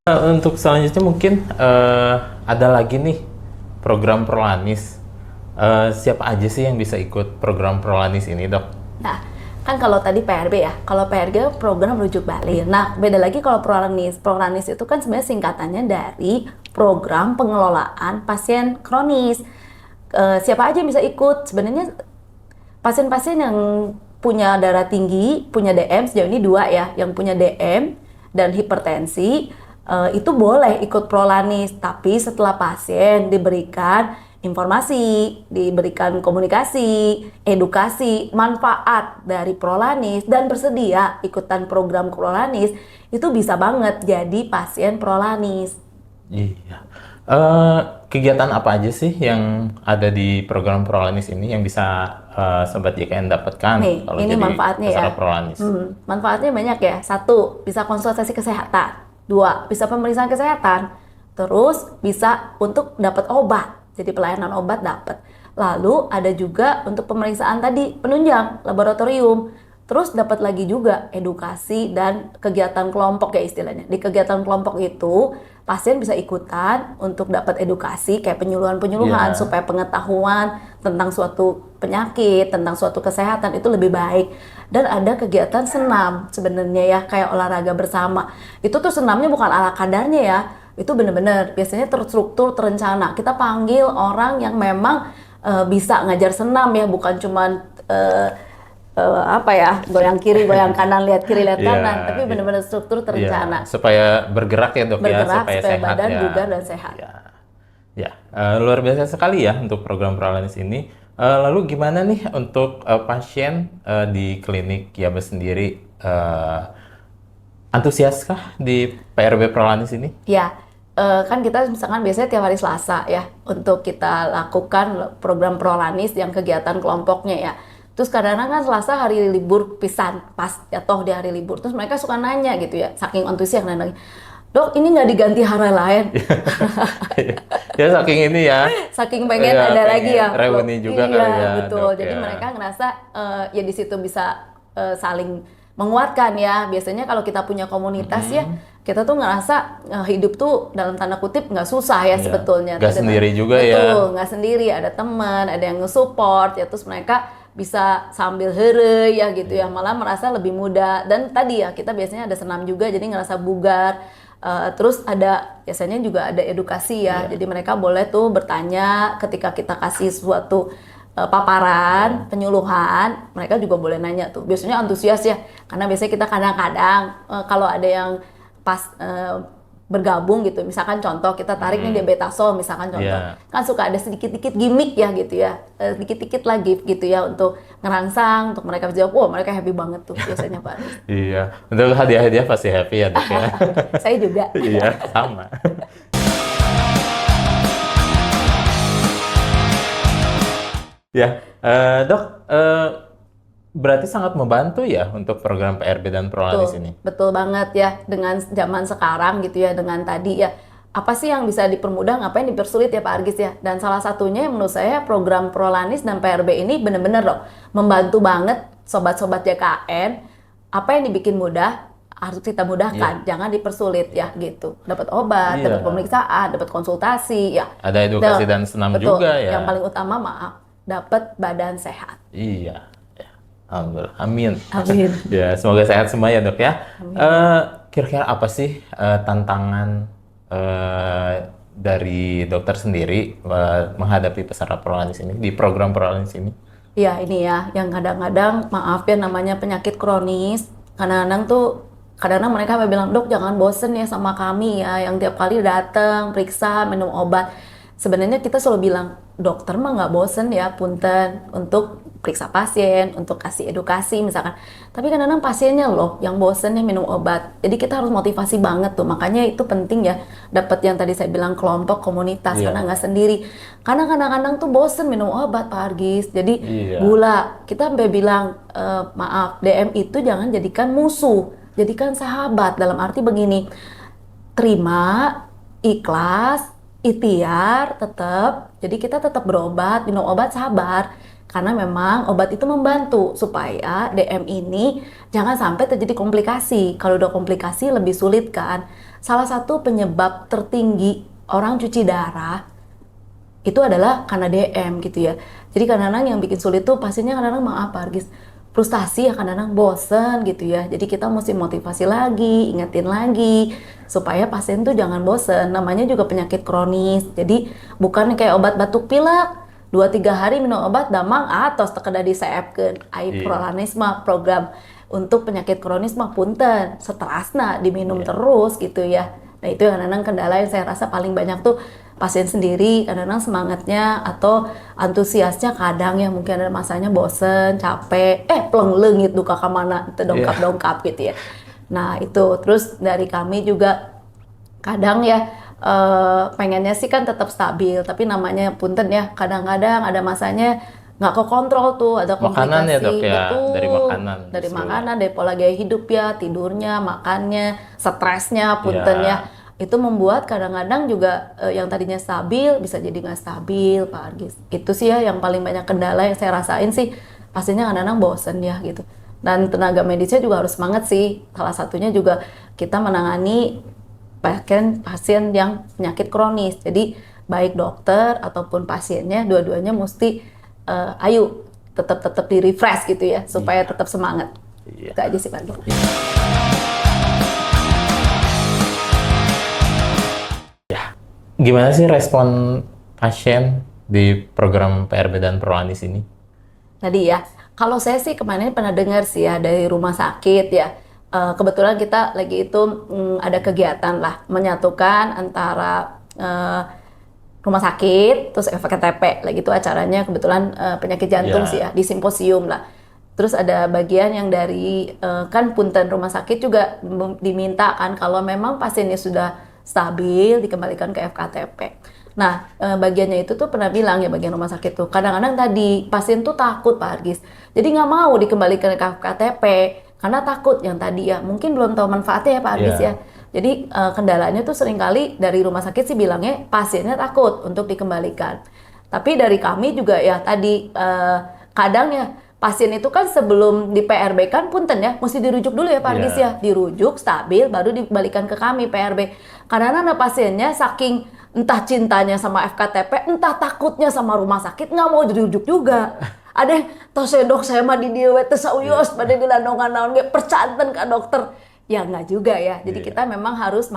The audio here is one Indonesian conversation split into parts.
Untuk selanjutnya mungkin ada lagi nih program Prolanis. Siapa aja sih yang bisa ikut program Prolanis ini, Dok? Nah, kan kalau tadi PRB ya, kalau PRG program rujuk balik. Nah, beda lagi kalau Prolanis. Prolanis itu kan sebenarnya singkatannya dari program pengelolaan pasien kronis. Siapa aja yang bisa ikut? Sebenarnya pasien-pasien yang punya darah tinggi, punya DM, sejauh ini 2 ya, yang punya DM dan hipertensi, itu boleh ikut Prolanis, tapi setelah pasien diberikan informasi, diberikan komunikasi, edukasi, manfaat dari Prolanis dan bersedia ikutan program Prolanis, itu bisa banget jadi pasien Prolanis. Iya. Kegiatan apa aja sih yang ada di program Prolanis ini yang bisa Sobat YKN dapatkan Nih, kalau ini jadi manfaatnya ya. peserta Prolanis? Manfaatnya banyak ya. 1, bisa konsultasi kesehatan. 2, bisa pemeriksaan kesehatan. Terus bisa untuk dapat obat. Jadi pelayanan obat dapat. Lalu ada juga untuk pemeriksaan tadi penunjang laboratorium. Terus dapat lagi juga edukasi dan kegiatan kelompok ya istilahnya. Di kegiatan kelompok itu pasien bisa ikutan untuk dapat edukasi kayak penyuluhan-penyuluhan Iya. supaya pengetahuan tentang suatu penyakit, tentang suatu kesehatan itu lebih baik. Dan ada kegiatan senam sebenarnya ya, kayak olahraga bersama. Itu tuh senamnya bukan ala kadarnya ya. Itu bener-bener biasanya terstruktur, terencana. Kita panggil orang yang memang bisa ngajar senam ya, bukan cuman goyang kiri, goyang kanan, lihat kiri, lihat Iya, kanan, tapi iya. benar-benar struktur terencana. Iya, supaya bergerak ya, Dok, ya, Bergerak supaya supaya sehat badan ya. bugar dan sehat. Ya, ya. Luar biasa sekali ya untuk program Prolanis ini. Lalu gimana nih untuk pasien di klinik Yabes sendiri? Antusiaskah di PRB Prolanis ini? Ya, kan kita misalkan biasanya tiap hari Selasa ya untuk kita lakukan program Prolanis yang kegiatan kelompoknya ya. Terus kadang-kadang kan Selasa hari libur pisan, pas jatuh di hari libur. Terus mereka suka nanya gitu ya, saking antusias nanya, "Dok, ini nggak diganti hari lain?" Ya saking ini ya. Saking pengen Ya, ada pengen lagi ya. reuni juga Iya, kali ya, betul. Dok, Jadi ya. mereka ngerasa ya di situ bisa saling menguatkan ya. Biasanya kalau kita punya komunitas ya, kita tuh ngerasa hidup tuh dalam tanda kutip nggak susah ya Iya. sebetulnya. Nggak sendiri juga ya. Betul, nggak sendiri. Ada teman, ada yang nge-support ya. Terus mereka bisa sambil heureuy ya gitu ya. Malah merasa lebih muda. Dan tadi ya kita biasanya ada senam juga, jadi ngerasa bugar. Terus ada biasanya juga ada edukasi ya. Iya. Jadi mereka boleh tuh bertanya ketika kita kasih suatu paparan, penyuluhan, mereka juga boleh nanya tuh. Biasanya antusias ya, karena biasanya kita kadang-kadang kalau ada yang pas bergabung gitu, misalkan contoh kita tarik nih diabetazol misalkan contoh, Iya. kan suka ada sedikit-dikit gimmick ya gitu ya, dikit-dikit lah gift gitu ya untuk ngerangsang, untuk mereka bisa jawab, wah mereka happy banget tuh biasanya Pak Aris. Iya. Untuk hadiah-hadiah pasti happy ya, Dok, ya. Saya juga. Iya, sama. Ya, Dok, berarti sangat membantu ya untuk program PRB dan Prolanis ini. Betul banget ya, dengan zaman sekarang gitu ya, dengan tadi ya, apa sih yang bisa dipermudah, ngapain dipersulit ya Pak Argis ya. Dan salah satunya yang menurut saya program Prolanis dan PRB ini benar-benar loh membantu banget sobat-sobat JKN. Apa yang dibikin mudah harus kita mudahkan, jangan dipersulit ya gitu. Dapat obat, Iya. dapat pemeriksaan, dapat konsultasi ya. Ada edukasi dan senam Betul. juga ya. Yang paling utama dapat badan sehat. Iya. Ya. Alhamdulillah. Amin. Amin. Ya, semoga sehat semua ya, Dok, ya. Kira-kira apa sih tantangan dari dokter sendiri menghadapi peserta Prolanis ini di program Prolanis ini? Iya ini ya, yang kadang-kadang maaf ya namanya penyakit kronis, kadang-kadang mereka bilang, "Dok jangan bosen ya sama kami ya, yang tiap kali datang, periksa, minum obat." Sebenarnya kita selalu bilang, dokter mah nggak bosen ya, punten, untuk periksa pasien, untuk kasih edukasi misalkan. Tapi kadang-kadang pasiennya loh yang bosen ya minum obat. Jadi kita harus motivasi banget tuh, makanya itu penting ya, dapat yang tadi saya bilang kelompok, komunitas, Iya. karena nggak sendiri. Karena kadang-kadang tuh bosen minum obat Pak Argis, jadi Iya. gula. Kita sampai bilang, maaf, DM itu jangan jadikan musuh, jadikan sahabat. Dalam arti begini, terima, ikhlas, ikhtiar tetap. Jadi kita tetap berobat, minum obat, sabar. Karena memang obat itu membantu supaya DM ini jangan sampai terjadi komplikasi. Kalau udah komplikasi lebih sulit kan. Salah satu penyebab tertinggi orang cuci darah itu adalah karena DM gitu ya. Jadi kadang-kadang yang bikin sulit tuh pasiennya kadang-kadang Argis, frustasi ya, kadang-kadang bosen gitu ya. Jadi kita mesti motivasi lagi, ingetin lagi supaya pasien tuh jangan bosen. Namanya juga penyakit kronis. Jadi bukan kayak obat batuk pilek 2-3 hari minum obat damang atos tekedah diseepkeun. Ai Prolanis mah program untuk penyakit kronis mah punten, seterasna diminum terus gitu ya. Nah itu yang kadang-kadang kendala yang saya rasa paling banyak tuh pasien sendiri, kadang-kadang semangatnya atau antusiasnya kadang ya mungkin ada masanya bosen, capek, pleng leungit duka ka mana teu dongkap-dongkap gitu ya. Nah itu terus dari kami juga kadang ya pengennya sih kan tetap stabil, tapi namanya punten ya kadang-kadang ada masanya nggak kekontrol tuh, ada komplikasi. Makanan ya dok ya, betul, dari makanan, dari pola gaya hidup ya, tidurnya, makannya, stresnya, punten ya. Itu membuat kadang-kadang juga yang tadinya stabil bisa jadi nggak stabil Pak Argis. Itu sih ya yang paling banyak kendala yang saya rasain sih, pastinya kadang-kadang bosen ya gitu. Dan tenaga medisnya juga harus semangat sih. Salah satunya juga kita menangani pasien yang penyakit kronis. Jadi baik dokter ataupun pasiennya dua-duanya mesti ayo tetap di refresh gitu ya supaya tetap semangat. Itu aja sih Pak. Ya, gimana sih respon pasien di program PRB dan Prolanis ini? Tadi ya, kalau saya sih kemarin pernah dengar sih ya dari rumah sakit ya. Kebetulan kita lagi itu ada kegiatan lah menyatukan antara rumah sakit terus FKTP lagi itu acaranya kebetulan penyakit jantung sih ya di simposium lah. Terus ada bagian yang dari kan punten rumah sakit juga diminta kan kalau memang pasiennya sudah stabil dikembalikan ke FKTP. Nah, bagiannya itu tuh pernah bilang ya bagian rumah sakit tuh kadang-kadang tadi pasien tuh takut Pak Argis. Jadi nggak mau dikembalikan ke FKTP karena takut yang tadi ya mungkin belum tahu manfaatnya ya Pak Argis ya. Jadi kendalanya tuh seringkali dari rumah sakit sih bilangnya pasiennya takut untuk dikembalikan. Tapi dari kami juga ya tadi kadang ya pasien itu kan sebelum di PRB kan punten ya mesti dirujuk dulu ya Pak Argis ya. Dirujuk stabil baru dikembalikan ke kami PRB. Karena ada pasiennya saking entah cintanya sama FKTP, entah takutnya sama rumah sakit nggak mau dirujuk juga. Ada yang tos dok saya mah di dieu teh sauyos pada dilandongan naon ge percanten ka dokter. Ya nggak juga ya. Jadi kita memang harus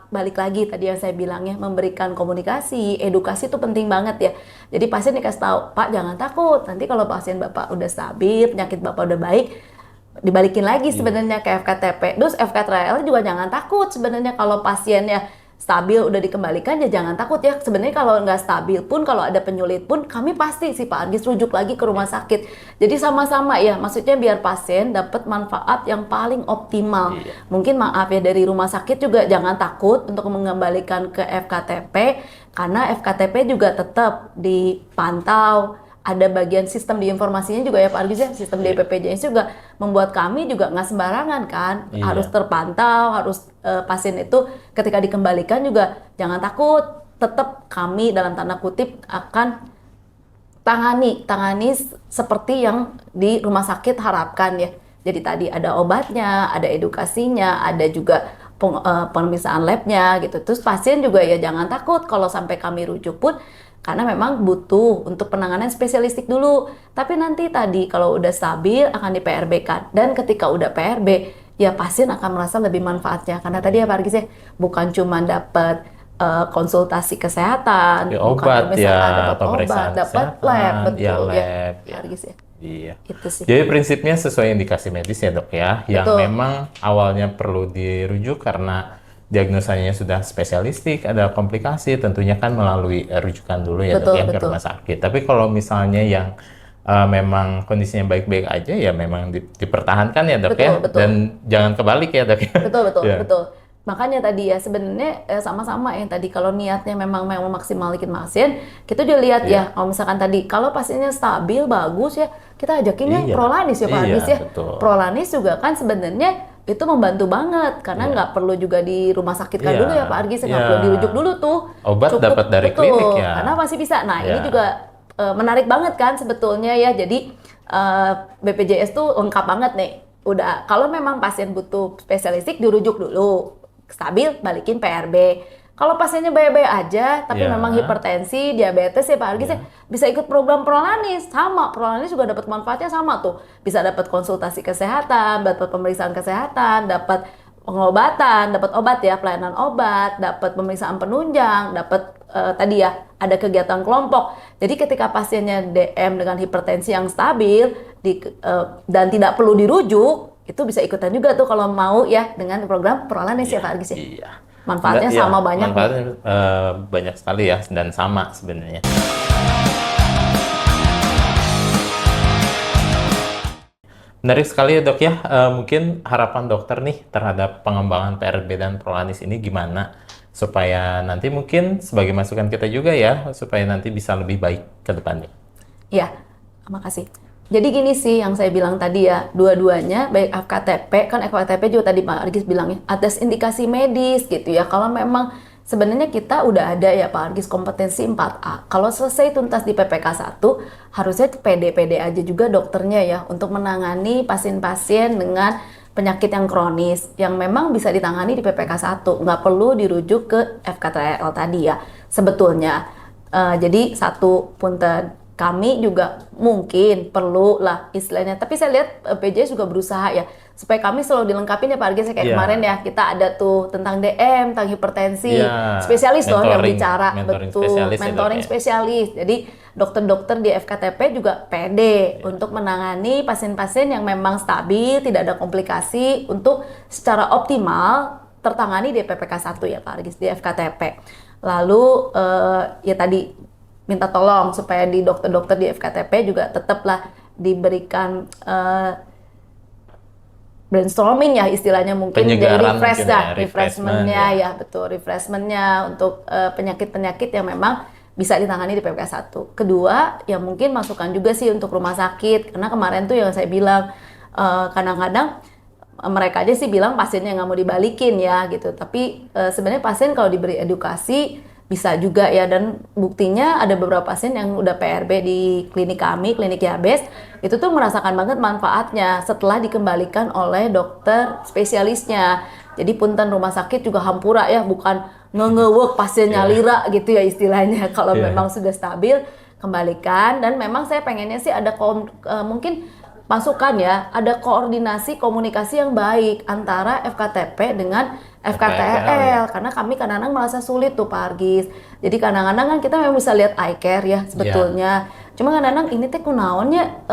balik lagi tadi yang saya bilang ya, memberikan komunikasi, edukasi itu penting banget ya. Jadi pasien dikasih tahu, Pak jangan takut. Nanti kalau pasien Bapak udah stabil, penyakit Bapak udah baik, dibalikin lagi sebenarnya ke FKTP. Terus FK-trial juga jangan takut sebenarnya kalau pasiennya stabil udah dikembalikan ya jangan takut ya. Sebenarnya kalau nggak stabil pun, kalau ada penyulit pun kami pasti sih Pak Argis rujuk lagi ke rumah sakit. Jadi sama-sama ya, maksudnya biar pasien dapat manfaat yang paling optimal. Mungkin maaf ya dari rumah sakit juga jangan takut untuk mengembalikan ke FKTP karena FKTP juga tetap dipantau. Ada bagian sistem di informasinya juga ya Pak Argis ya, sistem di BPJS juga membuat kami juga nggak sembarangan kan, harus terpantau, harus pasien itu ketika dikembalikan juga jangan takut, tetap kami dalam tanda kutip akan tangani seperti yang di rumah sakit harapkan ya. Jadi tadi ada obatnya, ada edukasinya, ada juga pemeriksaan labnya gitu. Terus pasien juga ya jangan takut kalau sampai kami rujuk pun karena memang butuh untuk penanganan spesialistik dulu. Tapi nanti tadi kalau udah stabil akan di PRB kan. Dan ketika udah PRB, ya pasien akan merasa lebih manfaatnya. Karena tadi ya Pak Argis ya, bukan cuma dapat konsultasi kesehatan, obat ya, pemeriksaan dapat lab, betul ya Pak Argis ya. Iya. Itu sih. Jadi prinsipnya sesuai indikasi medis ya dok ya, yang memang awalnya perlu dirujuk karena diagnosanya sudah spesialistik, ada komplikasi, tentunya kan melalui rujukan dulu ya dok ya ke rumah sakit. Tapi kalau misalnya yang memang kondisinya baik-baik aja ya memang dipertahankan ya dok ya, dan jangan kebalik ya dok ya. Betul. Makanya tadi ya sebenarnya sama-sama yang tadi kalau niatnya memang mau memaksimalkan pasien, kita juga lihat ya kalau misalkan tadi kalau pasiennya stabil bagus ya kita ajakinnya Prolanis ya Pak Argis ya. Prolanis juga kan sebenarnya itu membantu banget karena nggak perlu juga di rumah sakit kan dulu ya Pak Argis, nggak perlu dirujuk dulu tuh. Obat dapat dari klinik ya. Karena masih bisa. Nah ini juga menarik banget kan sebetulnya ya. Jadi BPJS tuh lengkap banget nih. Udah kalau memang pasien butuh spesialistik dirujuk dulu, stabil balikin PRB. Kalau pasiennya baik-baik aja, tapi memang hipertensi, diabetes ya Pak Argis ya, bisa ikut program Prolanis. Sama, Prolanis juga dapat manfaatnya sama tuh. Bisa dapat konsultasi kesehatan, dapat pemeriksaan kesehatan, dapat pengobatan, dapat obat ya, pelayanan obat, dapat pemeriksaan penunjang, dapat tadi ya, ada kegiatan kelompok. Jadi ketika pasiennya DM dengan hipertensi yang stabil dan tidak perlu dirujuk, itu bisa ikutan juga tuh kalau mau ya dengan program Prolanis ya Pak Argis ya. Iya. Manfaatnya sama banyak. Manfaatnya banyak sekali ya dan sama sebenarnya. Menarik sekali ya dok ya. Mungkin harapan dokter nih terhadap pengembangan PRB dan Prolanis ini gimana? Supaya nanti mungkin sebagai masukan kita juga ya, supaya nanti bisa lebih baik ke depannya. Iya, makasih. Jadi gini sih yang saya bilang tadi ya, dua-duanya baik FKTP, kan FKTP juga tadi Pak Argis bilang ya, atas indikasi medis gitu ya. Kalau memang sebenarnya kita udah ada ya Pak Argis kompetensi 4A. Kalau selesai tuntas di PPK 1, harusnya pede-pede aja juga dokternya ya untuk menangani pasien-pasien dengan penyakit yang kronis yang memang bisa ditangani di PPK 1, nggak perlu dirujuk ke FKTL tadi ya sebetulnya. Jadi satu punten kami juga mungkin perlu lah istilahnya, tapi saya lihat PJS juga berusaha ya supaya kami selalu dilengkapi ya Pak Argis kayak kemarin ya kita ada tuh tentang DM, tentang hipertensi, spesialis loh yang bicara, betul, mentoring spesialis. Jadi dokter-dokter di FKTP juga pede untuk menangani pasien-pasien yang memang stabil, tidak ada komplikasi untuk secara optimal tertangani di PPK 1 ya Pak Argis di FKTP. Lalu ya tadi minta tolong supaya di dokter-dokter di FKTP juga tetaplah diberikan brainstorming ya istilahnya mungkin jadi refresh dah, refreshmentnya ya betul, refreshmentnya untuk penyakit-penyakit yang memang bisa ditangani di PPK 1. Kedua ya mungkin masukan juga sih untuk rumah sakit, karena kemarin tuh yang saya bilang kadang-kadang mereka aja sih bilang pasiennya nggak mau dibalikin ya gitu, tapi sebenarnya pasien kalau diberi edukasi bisa juga ya, dan buktinya ada beberapa pasien yang udah PRB di klinik kami, klinik Yabes, itu tuh merasakan banget manfaatnya setelah dikembalikan oleh dokter spesialisnya. Jadi punten rumah sakit juga hampura ya, bukan ngewek pasiennya lira gitu ya istilahnya. Kalau memang sudah stabil, kembalikan. Dan memang saya pengennya sih ada mungkin masukan ya, ada koordinasi komunikasi yang baik antara FKTP dengan FKTL, karena kami kadang-kadang merasa sulit tuh Pak Argis. Jadi kadang-kadang kan kita memang bisa lihat eye care ya sebetulnya. Cuma kadang-kadang ini teh kunaonnya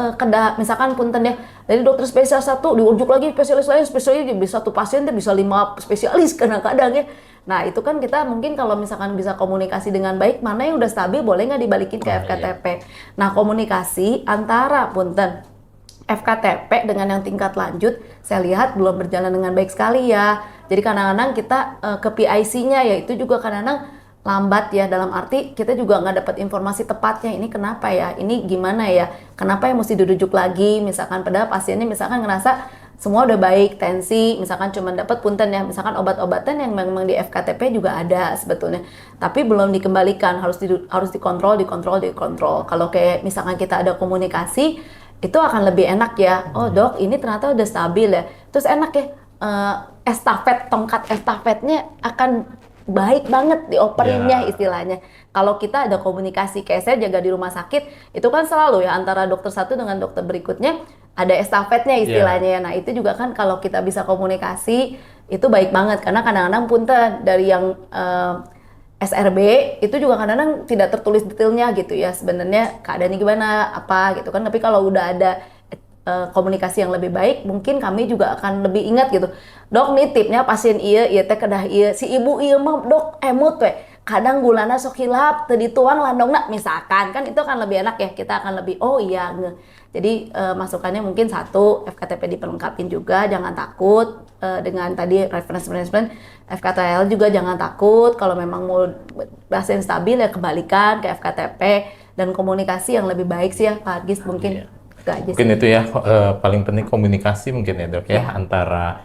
misalkan punten ya dari dokter spesialis 1 diujuk lagi spesialis lain, spesialis bisa satu pasien teh bisa 5 spesialis kadang-kadang ya. Nah itu kan kita mungkin kalau misalkan bisa komunikasi dengan baik, mana yang udah stabil boleh nggak dibalikin ke FKTP. Nah komunikasi antara punten FKTP dengan yang tingkat lanjut, saya lihat belum berjalan dengan baik sekali ya. Jadi kadang-kadang kita ke PIC-nya ya itu juga kadang-kadang lambat ya, dalam arti kita juga nggak dapat informasi tepatnya, ini kenapa ya, ini gimana ya, kenapa yang mesti dirujuk lagi, misalkan padahal pasiennya misalkan ngerasa semua udah baik, tensi, misalkan cuma dapat punten ya, misalkan obat-obatan yang memang di FKTP juga ada sebetulnya, tapi belum dikembalikan, harus dikontrol. Kalau kayak misalkan kita ada komunikasi, itu akan lebih enak ya. Oh dok, ini ternyata udah stabil ya. Terus enak ya, tongkat estafetnya akan baik banget dioperinnya istilahnya. Kalau kita ada komunikasi, kayak saya jaga di rumah sakit, itu kan selalu ya antara dokter satu dengan dokter berikutnya ada estafetnya istilahnya. Nah itu juga kan kalau kita bisa komunikasi, itu baik banget. Karena kadang-kadang punten dari yang SRB itu juga kadang-kadang tidak tertulis detailnya gitu ya, sebenarnya keadaannya gimana apa gitu kan, tapi kalau udah ada komunikasi yang lebih baik, mungkin kami juga akan lebih ingat gitu. Dok nih tipnya pasien iya teh kedah iya, si ibu iya mah dok emut we, kadang gulana sok hilap teu dituang landongna misalkan, kan itu akan lebih enak ya, kita akan lebih oh iya nge. Jadi masukannya mungkin satu, FKTP diperlengkapin juga, jangan takut dengan tadi reference FKTL juga jangan takut, kalau memang mau pasien stabil ya kembalikan ke FKTP, dan komunikasi yang lebih baik sih ya Pak Argis mungkin. Mungkin itu ya paling penting komunikasi mungkin ya dok ya antara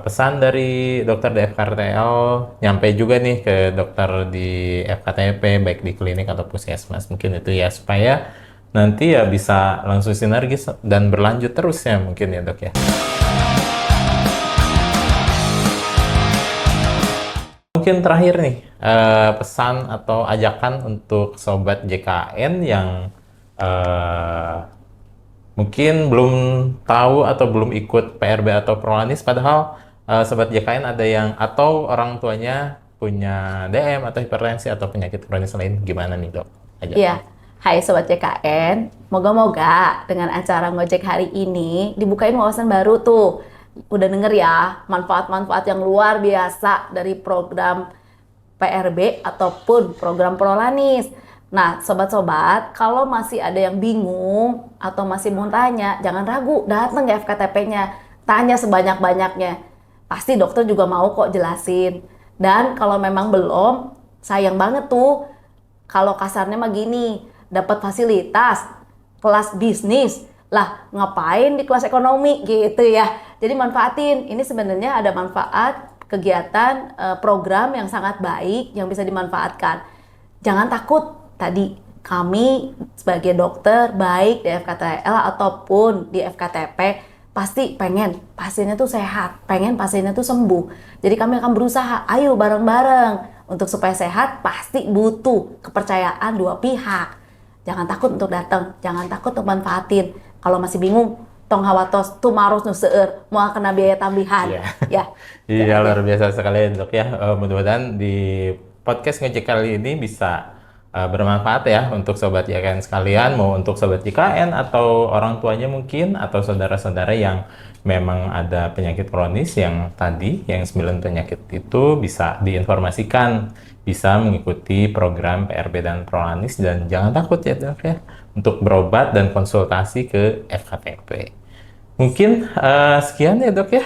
pesan dari dokter di FKTL nyampe juga nih ke dokter di FKTP, baik di klinik atau puskesmas. Mungkin itu ya, supaya nanti ya bisa langsung sinergis dan berlanjut terus ya mungkin ya dok ya. Mungkin terakhir nih, pesan atau ajakan untuk sobat JKN yang mungkin belum tahu atau belum ikut PRB atau Prolanis, padahal sobat JKN ada yang atau orang tuanya punya DM atau hipertensi atau penyakit kronis lain, gimana nih dok? Iya, hai sobat JKN, moga-moga dengan acara Ngojek hari ini dibukain wawasan baru tuh. Udah denger ya, manfaat-manfaat yang luar biasa dari program PRB ataupun program Prolanis. Nah, sobat-sobat, kalau masih ada yang bingung atau masih mau tanya, jangan ragu, datang ke FKTP-nya, tanya sebanyak-banyaknya. Pasti dokter juga mau kok jelasin. Dan kalau memang belum, sayang banget tuh, kalau kasarnya mah gini, dapat fasilitas, kelas bisnis, lah ngapain di kelas ekonomi gitu ya. Jadi manfaatin, ini sebenarnya ada manfaat kegiatan program yang sangat baik yang bisa dimanfaatkan. Jangan takut. Tadi kami sebagai dokter baik di FKTL ataupun di FKTP pasti pengen pasiennya tuh sehat, pengen pasiennya tuh sembuh. Jadi kami akan berusaha, ayo bareng-bareng untuk supaya sehat pasti butuh kepercayaan dua pihak. Jangan takut untuk datang, jangan takut untuk manfaatin. Kalau masih bingung, tong hawatos tuh marus nu seueur mau kena biaya tambahan. Ya. Iya, luar biasa sekali dok ya. Mudah-mudahan di podcast Ngojek kali ini bisa bermanfaat ya untuk sobat JKN sekalian, mau untuk sobat JKN atau orang tuanya mungkin, atau saudara-saudara yang memang ada penyakit kronis yang tadi, yang 9 penyakit itu bisa diinformasikan, bisa mengikuti program PRB dan Prolanis, dan jangan takut ya dok ya, untuk berobat dan konsultasi ke FKTP. Mungkin sekian ya dok ya.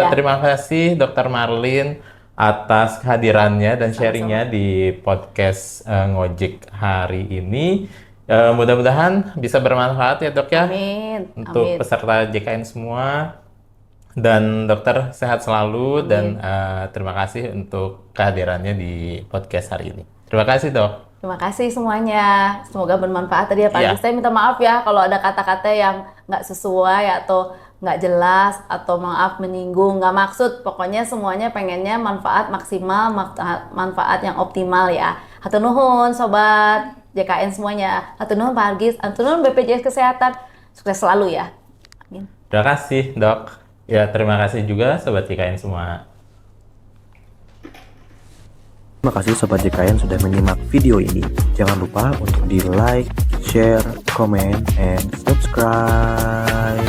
Terima kasih Dr. Marlin atas kehadirannya dan sharingnya di podcast Ngojek hari ini. Mudah-mudahan bisa bermanfaat ya dok ya. Amin. Untuk peserta JKN semua. Dan dokter sehat selalu. Amin. Dan terima kasih untuk kehadirannya di podcast hari ini. Terima kasih dok. Terima kasih semuanya. Semoga bermanfaat tadi ya Pak. Saya minta maaf ya kalau ada kata-kata yang nggak sesuai atau nggak jelas atau maaf menyinggung, nggak maksud. Pokoknya semuanya pengennya manfaat maksimal, manfaat yang optimal ya. Hatur nuhun sobat JKN semuanya. Hatur nuhun Pak Argis, hatur nuhun BPJS Kesehatan. Sukses selalu ya. Amin. Terima kasih dok. Ya terima kasih juga sobat JKN semua. Terima kasih sobat JKN sudah menyimak video ini. Jangan lupa untuk di like, share, comment, and subscribe.